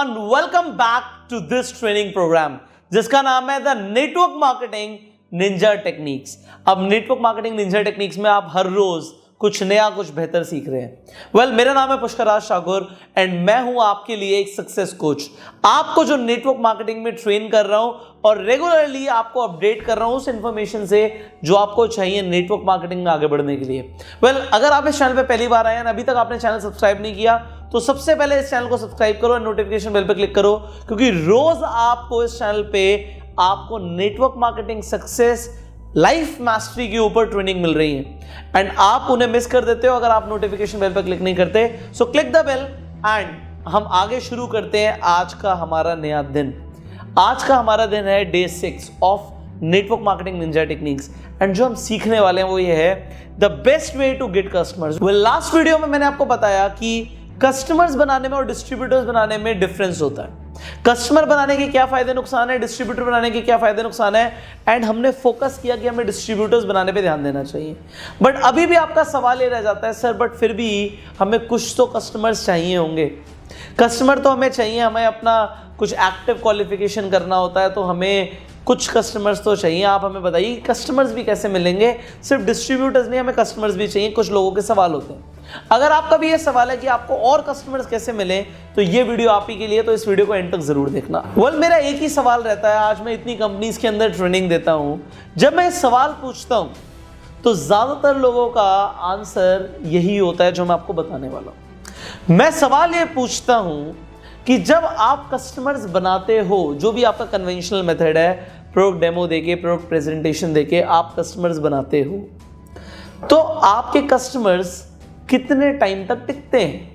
Everyone, welcome back to this training program जिसका नाम है the network marketing ninja techniques. अब नेटवर्क मार्केटिंग निंजा टेक्निक्स में आप हर रोज कुछ नया कुछ बेहतर सीख रहे हैं। मेरा नाम है पुष्कराज ठाकुर एंड मैं हूं आपके लिए एक सक्सेस कोच। आपको जो नेटवर्क मार्केटिंग में ट्रेन कर रहा हूं और रेगुलरली आपको अपडेट कर रहा हूं उस इंफॉर्मेशन से जो आपको चाहिए नेटवर्क मार्केटिंग में आगे बढ़ने के लिए। अगर आप इस चैनल पे पहली बार आए हैं, अभी तक आपने चैनल सब्सक्राइब नहीं किया तो सबसे पहले इस चैनल को सब्सक्राइब करो और नोटिफिकेशन बेल पे क्लिक करो, क्योंकि रोज आपको इस चैनल पे आपको network marketing success life mastery के ऊपर ट्रेनिंग मिल रही है एंड आप उन्हें मिस कर देते हो अगर आप नोटिफिकेशन बेल पर क्लिक नहीं करते। So click the bell and हम आगे शुरू करते हैं आज का हमारा नया दिन। आज का हमारा दिन है day 6 of network marketing ninja techniques and जो हम सीखने वाले हैं वो ये है the best way to get customers. Last video में मैंने आपको बताया कि कस्टमर्स बनाने में और डिस्ट्रीब्यूटर्स बनाने में डिफरेंस होता है। कस्टमर बनाने के क्या फायदे नुकसान है, डिस्ट्रीब्यूटर बनाने के क्या फायदे नुकसान है, एंड हमने फोकस किया कि हमें डिस्ट्रीब्यूटर्स बनाने पे ध्यान देना चाहिए। बट अभी भी आपका सवाल ये रह जाता है, सर बट फिर भी हमें कुछ तो कस्टमर्स चाहिए होंगे। कस्टमर तो हमें चाहिए, हमें अपना कुछ एक्टिव क्वालिफिकेशन करना होता है तो हमें कुछ कस्टमर्स तो चाहिए। आप हमें बताइए कस्टमर्स भी कैसे मिलेंगे? सिर्फ डिस्ट्रीब्यूटर्स नहीं, हमें कस्टमर्स भी चाहिए। कुछ लोगों के सवाल होते हैं। अगर आपका भी ये सवाल है कि आपको और कस्टमर्स कैसे मिले तो ये वीडियो आप ही के लिए, तो इस वीडियो को एंड तक जरूर देखना। मेरा एक ही सवाल रहता है, आज मैं इतनी कंपनीज के अंदर ट्रेनिंग देता हूं, जब मैं सवाल पूछता हूं तो ज्यादातर लोगों का आंसर यही होता है जो मैं आपको बताने वाला हूं। मैं सवाल ये पूछता हूं कि जब आप कस्टमर्स बनाते हो, जो भी आपका कन्वेंशनल मेथड है, प्रोडक्ट डेमो देके, प्रोडक्ट प्रेजेंटेशन देके आप कस्टमर्स बनाते हो, तो आपके कस्टमर्स कितने टाइम तक टिकते हैं?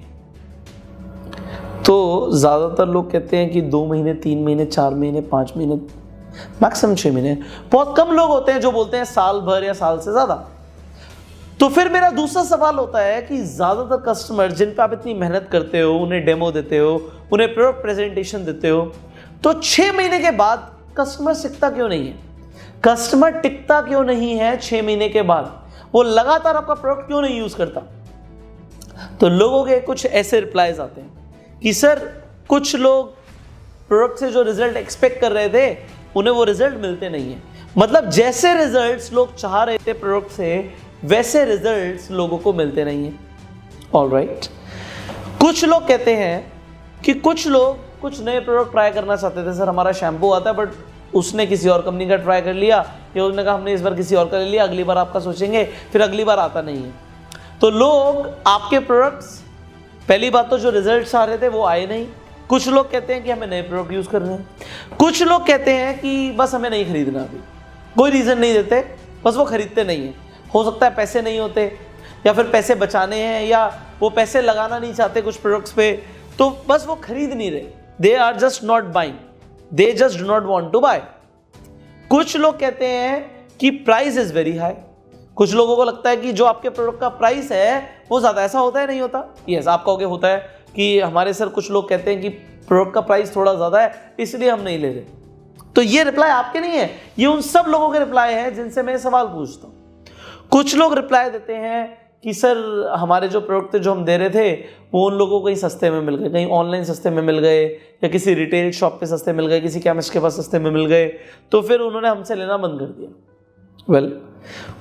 तो ज्यादातर लोग कहते हैं कि 2 महीने, 3 महीने, 4 महीने, 5 महीने, मैक्सिमम 6 महीने। बहुत कम लोग होते हैं जो बोलते हैं साल भर या साल से ज्यादा। तो फिर मेरा दूसरा सवाल होता है कि ज्यादातर कस्टमर जिन पे आप इतनी मेहनत करते हो, उन्हें डेमो देते हो, उन्हें प्रोडक्ट प्रेजेंटेशन देते हो, तो 6 महीने के बाद कस्टमर टिकता क्यों नहीं है? कस्टमर टिकता क्यों नहीं है 6 महीने के बाद? वो लगातार आपका प्रोडक्ट क्यों नहीं यूज करता? तो लोगों के कुछ ऐसे रिप्लाईज आते हैं कि सर कुछ लोग प्रोडक्ट से जो रिजल्ट एक्सपेक्ट कर रहे थे उन्हें वो रिजल्ट मिलते नहीं है। मतलब जैसे रिजल्ट्स लोग चाह रहे थे प्रोडक्ट से, वैसे रिजल्ट्स लोगों को मिलते नहीं है। ऑलराइट, कुछ लोग कहते हैं कि कुछ लोग कुछ नए प्रोडक्ट ट्राई करना चाहते थे। सर हमारा शैम्पू आता है बट उसने किसी और कंपनी का ट्राई कर लिया, या उसने कहा हमने इस बार किसी और का ले लिया, अगली बार आपका सोचेंगे, फिर अगली बार आता नहीं है। तो लोग आपके प्रोडक्ट्स, पहली बात तो जो रिजल्ट्स आ रहे थे वो आए नहीं। कुछ लोग कहते हैं कि हमें नए प्रोडक्ट यूज करने हैं। कुछ लोग कहते हैं कि बस हमें नहीं खरीदना, अभी कोई रीजन नहीं देते, बस वो खरीदते नहीं है। हो सकता है पैसे नहीं होते, या फिर पैसे बचाने हैं, या वो पैसे लगाना नहीं चाहते कुछ प्रोडक्ट्स पे, तो बस वो खरीद नहीं रहे। They are just not buying, they just do not want to buy. कुछ लोग कहते हैं कि प्राइस इज वेरी हाई। कुछ लोगों को लगता है कि जो आपके प्रोडक्ट का प्राइस है वो ज्यादा, ऐसा होता है नहीं होता? यस, आप कहोगे होता है कि हमारे सर कुछ लोग कहते हैं कि प्रोडक्ट का प्राइस थोड़ा ज्यादा है इसलिए हम नहीं ले रहे। तो ये रिप्लाई आपके नहीं है, ये उन सब लोगों के रिप्लाई है जिनसे मैं सवाल पूछता हूं। कुछ लोग रिप्लाई देते हैं कि सर हमारे जो प्रोडक्ट थे जो हम दे रहे थे वो उन लोगों को कहीं सस्ते में मिल गए, कहीं ऑनलाइन सस्ते में मिल गए, या किसी रिटेल शॉप पे सस्ते मिल गए, किसी केमिस्ट के पास सस्ते में मिल गए, तो फिर उन्होंने हमसे लेना बंद कर दिया।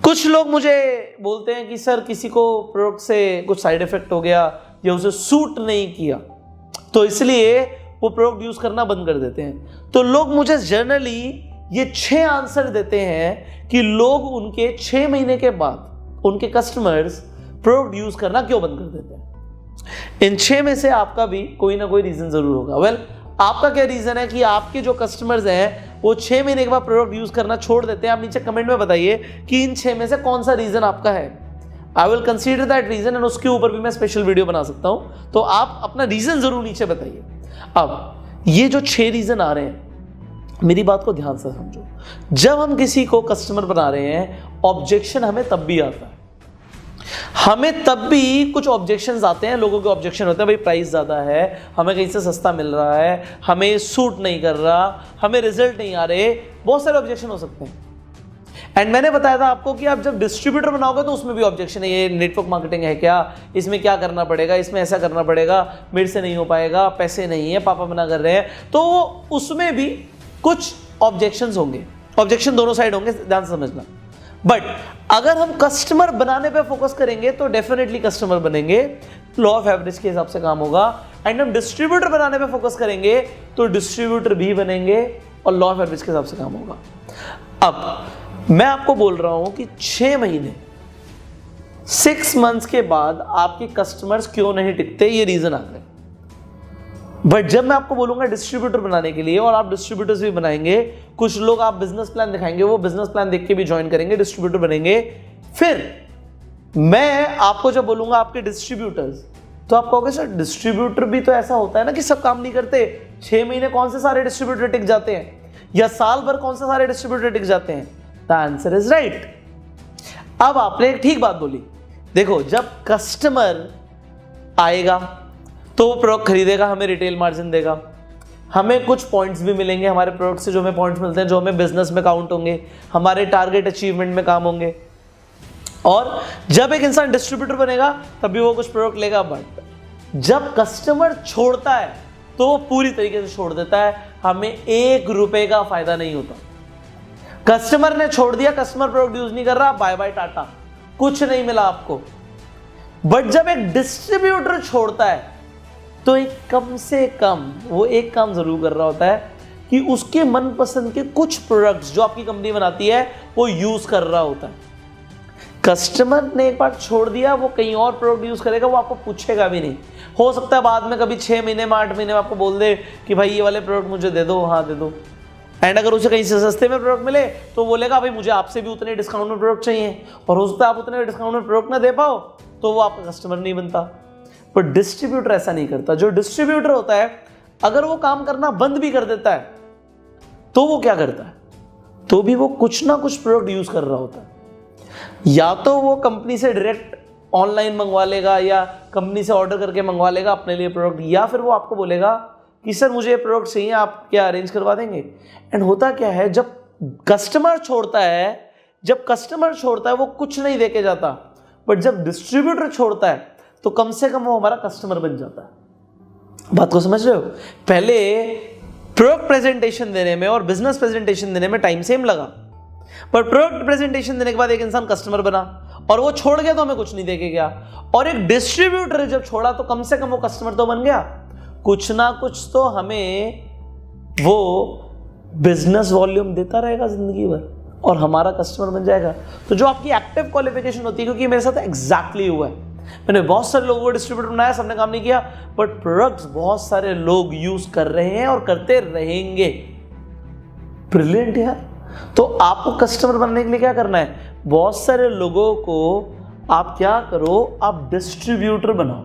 कुछ लोग मुझे बोलते हैं कि सर किसी को प्रोडक्ट से कुछ साइड इफेक्ट हो गया या उसे सूट नहीं किया तो इसलिए वो प्रोडक्ट यूज करना बंद कर देते हैं। तो लोग मुझे जनरली ये 6 आंसर देते हैं कि लोग उनके 6 महीने के बाद उनके कस्टमर्स प्रोडक्ट यूज करना क्यों बंद कर देते हैं। इन 6 में से आपका भी कोई ना कोई रीजन जरूर होगा। आपका क्या रीजन है कि आपके जो कस्टमर्स हैं वो 6 महीने के बाद प्रोडक्ट यूज करना छोड़ देते हैं? आप नीचे कमेंट में बताइए कि इन 6 में से कौन सा रीजन आपका है। I will consider that reason and उसके ऊपर भी मैं स्पेशल वीडियो बना सकता हूं, तो आप अपना रीजन जरूर नीचे बताइए। अब ये जो 6 रीजन आ रहे हैं, मेरी बात को ध्यान से समझो। जब हम किसी को कस्टमर बना रहे हैं, ऑब्जेक्शन हमें तब भी आता है, हमें तब भी कुछ ऑब्जेक्शंस आते हैं। लोगों के ऑब्जेक्शन होते हैं, भाई प्राइस ज़्यादा है, हमें कहीं से सस्ता मिल रहा है, हमें सूट नहीं कर रहा, हमें रिजल्ट नहीं आ रहे, बहुत सारे ऑब्जेक्शन हो सकते हैं। एंड मैंने बताया था आपको कि आप जब डिस्ट्रीब्यूटर बनाओगे तो उसमें भी ऑब्जेक्शन है, ये नेटवर्क मार्केटिंग है क्या, इसमें क्या करना पड़ेगा, इसमें ऐसा करना पड़ेगा, मेरे से नहीं हो पाएगा, पैसे नहीं है, पापा मना कर रहे हैं, तो उसमें भी कुछ ऑब्जेक्शंस होंगे। ऑब्जेक्शन दोनों साइड होंगे, ध्यान समझना। बट अगर हम कस्टमर बनाने पे फोकस करेंगे तो डेफिनेटली कस्टमर बनेंगे, लॉ ऑफ एवरेज के हिसाब से काम होगा। एंड हम डिस्ट्रीब्यूटर बनाने पे फोकस करेंगे तो डिस्ट्रीब्यूटर भी बनेंगे और लॉ ऑफ एवरेज के हिसाब से काम होगा। अब मैं आपको बोल रहा हूं कि 6 महीने 6 मंथ्स के बाद आपके कस्टमर्स क्यों नहीं टिकते, ये रीजन आ गए। बट जब मैं आपको बोलूंगा डिस्ट्रीब्यूटर बनाने के लिए, और आप डिस्ट्रीब्यूटर्स भी बनाएंगे, कुछ लोग आप बिजनेस प्लान दिखाएंगे, वो बिजनेस प्लान देख के भी ज्वाइन करेंगे, डिस्ट्रीब्यूटर बनेंगे। फिर मैं आपको जब बोलूंगा आपके डिस्ट्रीब्यूटर्स, तो आप कहोगे सर डिस्ट्रीब्यूटर भी तो ऐसा होता है ना कि सब काम नहीं करते, 6 महीने कौन से सारे डिस्ट्रीब्यूटर टिक जाते हैं, या साल भर कौन से सारे डिस्ट्रीब्यूटर टिक जाते हैं? The answer is right. अब आपने एक ठीक बात बोली। देखो, जब कस्टमर आएगा तो वो प्रोडक्ट खरीदेगा, हमें रिटेल मार्जिन देगा, हमें कुछ पॉइंट्स भी मिलेंगे हमारे प्रोडक्ट से, जो हमें पॉइंट्स मिलते हैं, जो हमें बिजनेस में काउंट होंगे, हमारे टारगेट अचीवमेंट में काम होंगे। और जब एक इंसान डिस्ट्रीब्यूटर बनेगा तभी वो कुछ प्रोडक्ट लेगा। बट जब कस्टमर छोड़ता है तो वो पूरी तरीके से छोड़ देता है, हमें 1 रुपए का फायदा नहीं होता। कस्टमर ने छोड़ दिया, कस्टमर प्रोडक्ट यूज नहीं कर रहा, बाय बाय टाटा, कुछ नहीं मिला आपको। बट जब एक डिस्ट्रीब्यूटर छोड़ता है तो एक कम से कम वो एक काम जरूर कर रहा होता है कि उसके मनपसंद के कुछ प्रोडक्ट्स जो आपकी कंपनी बनाती है वो यूज कर रहा होता है। कस्टमर ने एक बार छोड़ दिया, वो कहीं और प्रोडक्ट यूज करेगा, वो आपको पूछेगा भी नहीं। हो सकता है बाद में कभी 6 महीने में 8 महीने में आपको बोल दे कि भाई ये वाले प्रोडक्ट मुझे दे दो, हाँ दे दो। एंड अगर उसे कहीं से सस्ते में प्रोडक्ट मिले तो बोलेगा भाई मुझे आपसे भी उतने डिस्काउंट में प्रोडक्ट चाहिए, और हो सकता है आप उतने डिस्काउंट में प्रोडक्ट ना दे पाओ तो वो आपका कस्टमर नहीं बनता। पर डिस्ट्रीब्यूटर ऐसा नहीं करता। जो डिस्ट्रीब्यूटर होता है, अगर वो काम करना बंद भी कर देता है तो वो क्या करता है, तो भी वो कुछ ना कुछ प्रोडक्ट यूज कर रहा होता है। या तो वो कंपनी से डायरेक्ट ऑनलाइन मंगवा लेगा, या कंपनी से ऑर्डर करके मंगवा लेगा अपने लिए प्रोडक्ट, या फिर वो आपको बोलेगा कि सर मुझे ये प्रोडक्ट चाहिए, आप क्या अरेंज करवा देंगे। एंड होता क्या है, जब कस्टमर छोड़ता है वो कुछ नहीं देके जाता। बट जब डिस्ट्रीब्यूटर छोड़ता है तो कम से कम वो हमारा कस्टमर बन जाता है। बात को समझ रहे हो? पहले प्रोडक्ट प्रेजेंटेशन देने में और बिजनेस प्रेजेंटेशन देने में टाइम सेम लगा, पर प्रोडक्ट प्रेजेंटेशन देने के बाद एक इंसान कस्टमर बना और वो छोड़ गया तो हमें कुछ नहीं देके गया। और एक डिस्ट्रीब्यूटर जब छोड़ा तो कम से कम वो कस्टमर तो बन गया, कुछ ना कुछ तो हमें वो बिजनेस वॉल्यूम देता रहेगा जिंदगी भर, और हमारा कस्टमर बन जाएगा। तो जो आपकी एक्टिव क्वालिफिकेशन होती है, क्योंकि मेरे साथ एग्जैक्टली हुआ है, मैंने बहुत सारे लोगों को डिस्ट्रीब्यूटर बनाया, सबने काम नहीं किया, बट प्रोडक्ट्स बहुत सारे लोग यूज कर रहे हैं और करते रहेंगे। ब्रिलियंट यार। तो आपको कस्टमर बनने के लिए क्या करना है, बहुत सारे लोगों को आप क्या करो, आप डिस्ट्रीब्यूटर बनाओ।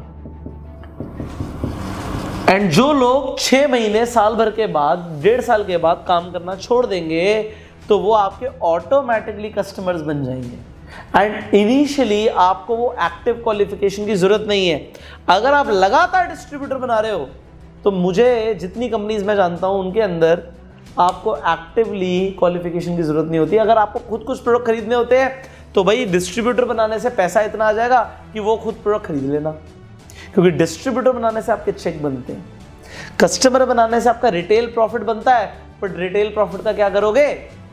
एंड जो लोग 6 महीने साल भर के बाद 1.5 साल के बाद काम करना छोड़ देंगे तो वो आपके ऑटोमेटिकली कस्टमर्स बन जाएंगे। एंड इनिशियली आपको वो एक्टिव क्वालिफिकेशन की जरूरत नहीं है। अगर आप लगातार डिस्ट्रीब्यूटर बना रहे हो तो मुझे जितनी कंपनीज मैं जानता हूं उनके अंदर आपको एक्टिवली क्वालिफिकेशन की जरूरत नहीं होती। अगर आपको खुद कुछ प्रोडक्ट खरीदने होते हैं तो भाई डिस्ट्रीब्यूटर बनाने से पैसा इतना आ जाएगा कि वो खुद प्रोडक्ट खरीद लेना, क्योंकि डिस्ट्रीब्यूटर बनाने से आपके चेक बनते हैं, कस्टमर बनाने से आपका रिटेल प्रॉफिट बनता है। बट रिटेल प्रॉफिट का क्या करोगे,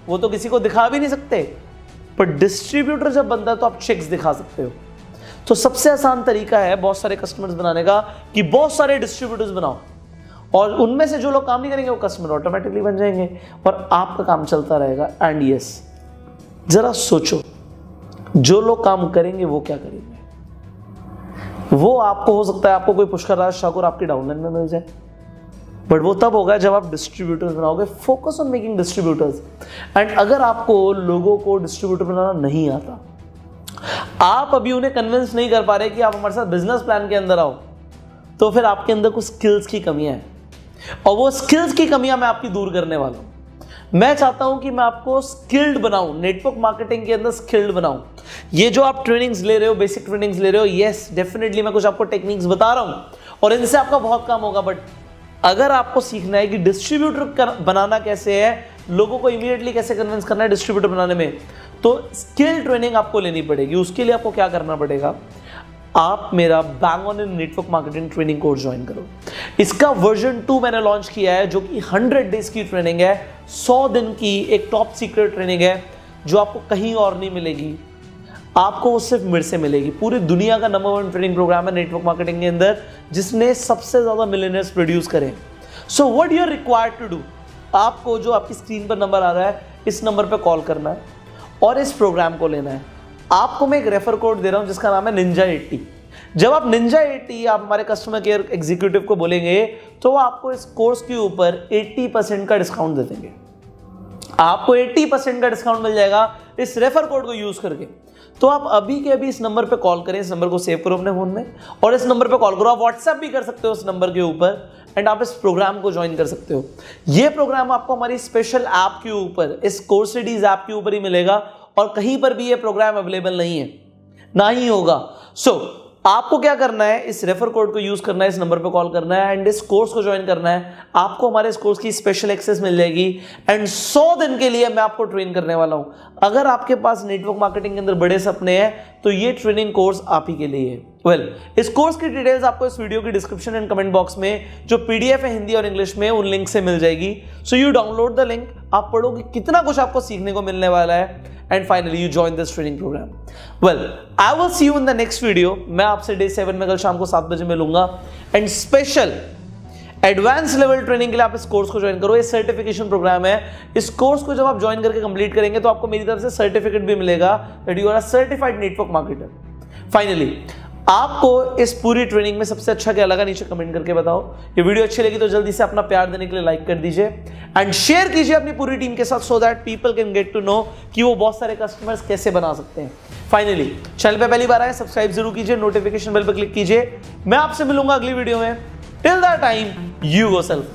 वो तो किसी को दिखा भी नहीं सकते। पर डिस्ट्रीब्यूटर जब बनता है तो आप चेक्स दिखा सकते हो। तो सबसे आसान तरीका है बहुत सारे कस्टमर्स बनाने का कि बहुत सारे डिस्ट्रीब्यूटर्स बनाओ, और उनमें से जो लोग काम नहीं करेंगे वो कस्टमर ऑटोमेटिकली बन जाएंगे और आपका काम चलता रहेगा। एंड यस, जरा सोचो, जो लोग काम करेंगे वो क्या करेंगे। वो आपको हो सकता है आपको कोई पुष्कर राज ठाकुर आपकी डाउनलाइन में मिल जाए, बट वो तब होगा जब आप डिस्ट्रीब्यूटर्स बनाओगे। Focus on making distributors. And अगर आपको लोगों को डिस्ट्रीब्यूटर बनाना नहीं आता, आप अभी उन्हें कन्विंस नहीं कर पा रहे कि आप हमारे साथ बिजनेस प्लान के अंदर आओ, तो फिर आपके अंदर कुछ स्किल्स की कमियां हैं, और वो स्किल्स की कमियां मैं आपकी दूर करने वाला हूं। मैं चाहता हूं कि मैं आपको स्किल्ड बनाऊं, नेटवर्क मार्केटिंग के अंदर स्किल्ड बनाऊं। ये जो आप ट्रेनिंग्स ले रहे हो, बेसिक ट्रेनिंग्स ले रहे हो, यस डेफिनेटली मैं कुछ आपको टेक्निक्स बता रहा हूं और इनसे आपका बहुत काम होगा। बट अगर आपको सीखना है कि डिस्ट्रीब्यूटर बनाना कैसे है, लोगों को इमीडिएटली कैसे कन्विंस करना है डिस्ट्रीब्यूटर बनाने में, तो स्किल ट्रेनिंग आपको लेनी पड़ेगी। उसके लिए आपको क्या करना पड़ेगा, आप मेरा bang on in network marketing training course join करो। इसका वर्जन 2 मैंने लॉन्च किया है, जो कि 100 डेज की ट्रेनिंग है, 100 दिन की एक टॉप सीक्रेट ट्रेनिंग है, जो आपको कहीं और नहीं मिलेगी, आपको वो सिर्फ मेरे से मिलेगी। पूरी दुनिया का नंबर 1 ट्रेनिंग प्रोग्राम है नेटवर्क मार्केटिंग के अंदर, जिसने सबसे ज्यादा मिलियनेयर्स प्रोड्यूस करे। So what you are required to do, आपको जो आपकी स्क्रीन पर नंबर आ रहा है, इस नंबर पर कॉल करना है और इस प्रोग्राम को लेना है। आपको मैं एक रेफर कोड दे रहा हूं जिसका नाम है Ninja80। जब आप Ninja80 आप हमारे कस्टमर केयर एग्जीक्यूटिव को बोलेंगे, तो वो आपको इस कोर्स के ऊपर 80% का डिस्काउंट दे देंगे। आपको 80% का डिस्काउंट मिल जाएगा इस रेफर कोड को यूज करके। तो आप अभी के अभी इस नंबर पे कॉल करें, इस नंबर को सेव करो अपने फोन में और इस नंबर पे कॉल करो। आप व्हाट्सएप भी कर सकते हो इस नंबर के ऊपर, एंड आप इस प्रोग्राम को ज्वाइन कर सकते हो। ये प्रोग्राम आपको हमारी स्पेशल ऐप के ऊपर, इस कोर्सेडीज ऐप के ऊपर ही मिलेगा, और कहीं पर भी ये प्रोग्राम अवेलेबल नहीं है, ना ही होगा। सो आपको क्या करना है, इस रेफर कोड को यूज करना है, इस नंबर पे कॉल करना है एंड इस कोर्स को ज्वाइन करना है। आपको हमारे इस कोर्स की स्पेशल एक्सेस मिल जाएगी एंड 100 दिन के लिए मैं आपको ट्रेन करने वाला हूं। अगर आपके पास नेटवर्क मार्केटिंग के अंदर बड़े सपने हैं, तो ये ट्रेनिंग कोर्स आप ही के लिए है। इस कोर्स की डिटेल्स आपको इस वीडियो की डिस्क्रिप्शन एंड कमेंट बॉक्स में, जो पीडीएफ है हिंदी और इंग्लिश में, उन लिंक से मिल जाएगी। So you download the link, आप पढ़ोगे कितना कुछ आपको सीखने को मिलने वाला है, and finally you join this training program. I will see you in the next video. मैं आपसे डे 7 में कल शाम को 7 बजे मिलूंगा, and special advance level training के लिए आप इस कोर्स को ज्वाइन करो। ये सर्टिफिकेशन प्रोग्राम है। इस कोर्स को जब आप ज्वाइन करके कंप्लीट करेंगे, तो आपको मेरी तरफ से सर्टिफिकेट भी मिलेगा that you are a certified network marketer. Finally आपको इस पूरी ट्रेनिंग में सबसे अच्छा क्या लगा, नीचे कमेंट करके बताओ। ये वीडियो अच्छी लगी तो जल्दी से अपना प्यार देने के लिए लाइक कर दीजिए एंड शेयर कीजिए अपनी पूरी टीम के साथ, so that people can get to know कि वो बहुत सारे कस्टमर्स कैसे बना सकते हैं। फाइनली चैनल पे पहली बार आए, सब्सक्राइब जरूर कीजिए, नोटिफिकेशन बेल पर क्लिक कीजिए। मैं आपसे मिलूंगा अगली वीडियो में। Till that time, you go self.